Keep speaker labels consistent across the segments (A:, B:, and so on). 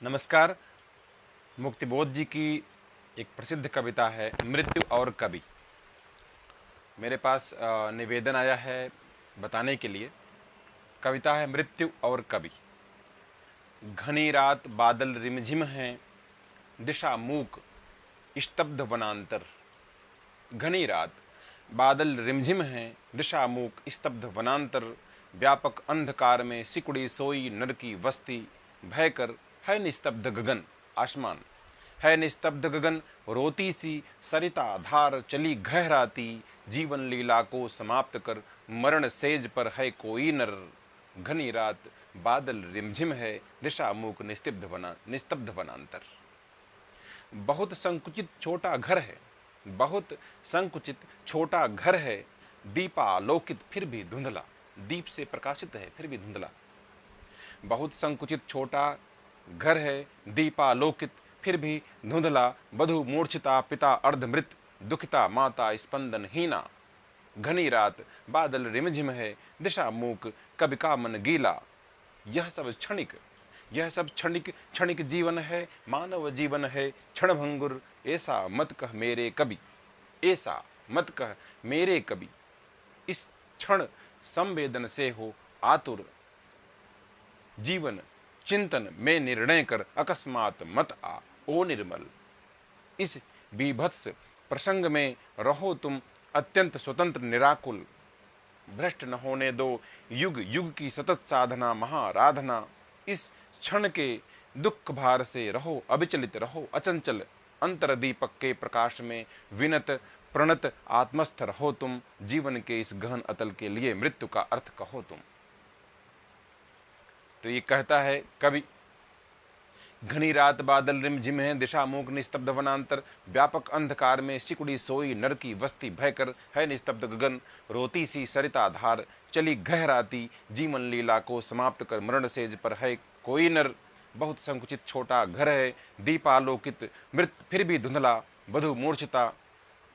A: नमस्कार। मुक्तिबोध जी की एक प्रसिद्ध कविता है मृत्यु और कवि। मेरे पास निवेदन आया है बताने के लिए। कविता है मृत्यु और कवि। घनी रात बादल रिमझिम हैं, दिशा मूक स्तब्ध वनांतर। घनी रात बादल रिमझिम हैं, दिशा मूक स्तब्ध वनांतर। व्यापक अंधकार में सिकुड़ी सोई नर की बस्ती। भय कर है निस्तब्ध गगन आसमान। है निस्तब्ध गगन रोती सी सरिता धार चली गहराती। जीवन लीला को समाप्त कर मरण सेज पर है कोई नर। घनी रात बादल रिमझिम है, दिशा मूक निस्तब्ध वनांतर। बहुत संकुचित छोटा घर है, बहुत संकुचित छोटा घर है। दीपालोकित फिर भी धुंधला, दीप से प्रकाशित है फिर भी धुंधला। बहुत संकुचित छोटा घर है, दीपालोकित फिर भी धुंधला। बधु मूर्छिता पिता अर्धमृत, दुखिता माता स्पंदन हीना। घनी रात बादल रिमझिम है, दिशा मूक कवि का मन गीला। यह सब क्षणिक, यह सब क्षणिक क्षणिक जीवन है, मानव जीवन है क्षणभंगुर। ऐसा मत कह मेरे कवि, ऐसा मत कह मेरे कवि। इस क्षण संवेदन से हो आतुर। जीवन चिंतन में निर्णय कर अकस्मात मत आ ओ निर्मल। इस बीभत्स प्रसंग में रहो तुम अत्यंत स्वतंत्र निराकुल। भ्रष्ट न होने दो युग युग की सतत साधना महाराधना। इस क्षण के दुख भार से रहो अविचलित, रहो अचंचल। अंतर दीपक के प्रकाश में विनत प्रणत आत्मस्थ रहो तुम। जीवन के इस गहन अतल के लिए मृत्यु का अर्थ कहो तुम। तो ये कहता है कवि। घनी रात बादल रिमझिम है, दिशा मूक निस्तब्ध वनांतर। व्यापक अंधकार में सिकुड़ी सोई नर की बस्ती। भयकर है निस्तब्ध गगन रोती सी सरिता धार चली गहराती। जीवन लीला को समाप्त कर मरण सेज पर है कोई नर। बहुत संकुचित छोटा घर है, दीपालोकित मृत फिर भी धुंधला। बधु मूर्छिता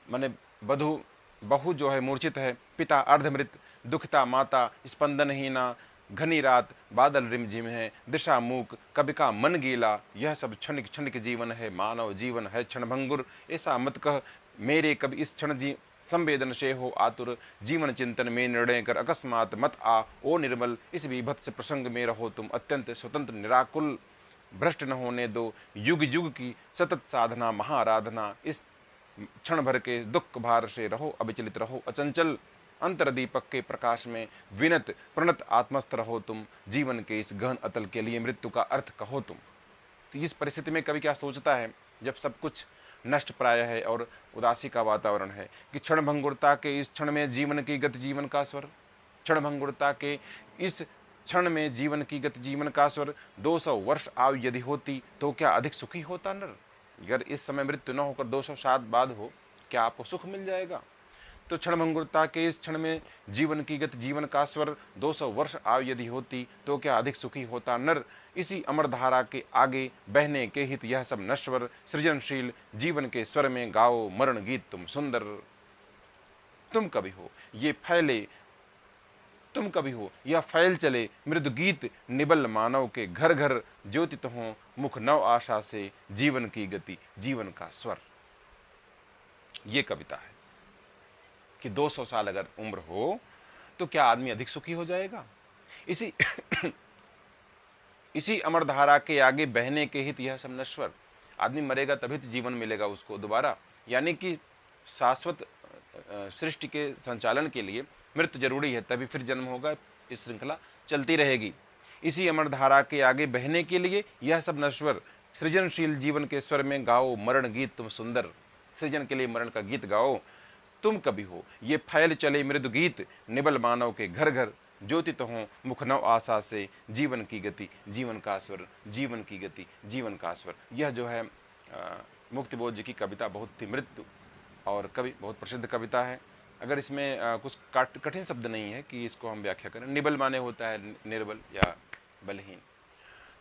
A: माने बधु बहु जो है मूर्छित है, पिता अर्धमृत, दुखिता माता स्पंदनहीना। घनी रात बादल रिमझिम है, दिशा मूक कवि का मन गीला। यह सब क्षणिक क्षणिक जीवन है, मानव जीवन है क्षणभंगुर। ऐसा मत कह मेरे कवि इस क्षण संवेदन से हो आतुर। जीवन चिंतन में निर्णय कर अकस्मात मत आ ओ निर्मल। इस विभत्स प्रसंग में रहो तुम अत्यंत स्वतंत्र निराकुल। भ्रष्ट न होने दो युग युग की सतत साधना महाराधना। इस क्षण भर के दुख भार से रहो अविचलित, रहो अचंचल। अंतर दीपक के प्रकाश में विनत प्रणत आत्मस्थ रहो तुम। जीवन के इस गहन अतल के लिए मृत्यु का अर्थ कहो तुम। तो इस परिस्थिति में कवि क्या सोचता है, जब सब कुछ नष्ट प्राय है और उदासी का वातावरण है, कि क्षण भंगुरता के इस क्षण में जीवन की गति जीवन का स्वर। क्षण भंगुरता के इस क्षण में जीवन की गति जीवन का स्वर। 200 वर्ष आयु यदि होती तो क्या अधिक सुखी होता नर। अगर इस समय मृत्यु न होकर 200 साल बाद हो, क्या आपको सुख मिल जाएगा। तो क्षण भंगुरता के इस क्षण में जीवन की गति जीवन का स्वर। 200 वर्ष आयु यदि होती तो क्या अधिक सुखी होता नर। इसी अमर धारा के आगे बहने के हित यह सब नश्वर। सृजनशील जीवन के स्वर में गाओ मरण गीत तुम सुंदर। तुम कभी हो ये फैले, तुम कभी हो यह फैल चले मृदु गीत निबल मानव के घर घर। ज्योतित हो मुख नव आशा से जीवन की गति जीवन का स्वर। ये कविता है कि 200 साल अगर उम्र हो तो क्या आदमी अधिक सुखी हो जाएगा। इसी इसी अमरधारा के आगे बहने के हित यह सब नश्वर। आदमी मरेगा तभी तो जीवन मिलेगा उसको दोबारा। यानी कि शाश्वत सृष्टि के संचालन के लिए मृत्यु जरूरी है, तभी फिर जन्म होगा। इस श्रृंखला चलती रहेगी। इसी अमरधारा के आगे बहने के लिए यह सब नश्वर। सृजनशील जीवन के स्वर में गाओ मरण गीत तुम सुंदर। सृजन के लिए मरण का गीत गाओ। तुम कभी हो ये फैल चले मृदु गीत निबल मानव के घर घर। ज्योतित हो मुख नव आशा से जीवन की गति जीवन का स्वर, जीवन की गति जीवन का स्वर। यह जो है मुक्तिबोध जी की कविता बहुत ही मृत्यु और कवि बहुत प्रसिद्ध कविता है। अगर इसमें कुछ कठिन शब्द नहीं है कि इसको हम व्याख्या करें। निबल माने होता है निर्बल या बलहीन।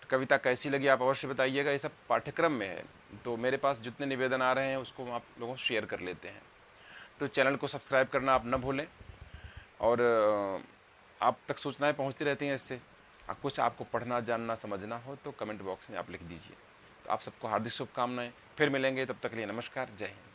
A: तो कविता कैसी लगी आप अवश्य बताइएगा। ये सब पाठ्यक्रम में है, तो मेरे पास जितने निवेदन आ रहे हैं उसको आप लोगों से शेयर कर लेते हैं। तो चैनल को सब्सक्राइब करना आप न भूलें, और आप तक सूचनाएं पहुंचती रहती हैं इससे। कुछ आपको पढ़ना, जानना, समझना हो तो कमेंट बॉक्स में आप लिख दीजिए। तो आप सबको हार्दिक शुभकामनाएं, फिर मिलेंगे, तब तक के लिए नमस्कार, जय हिंद।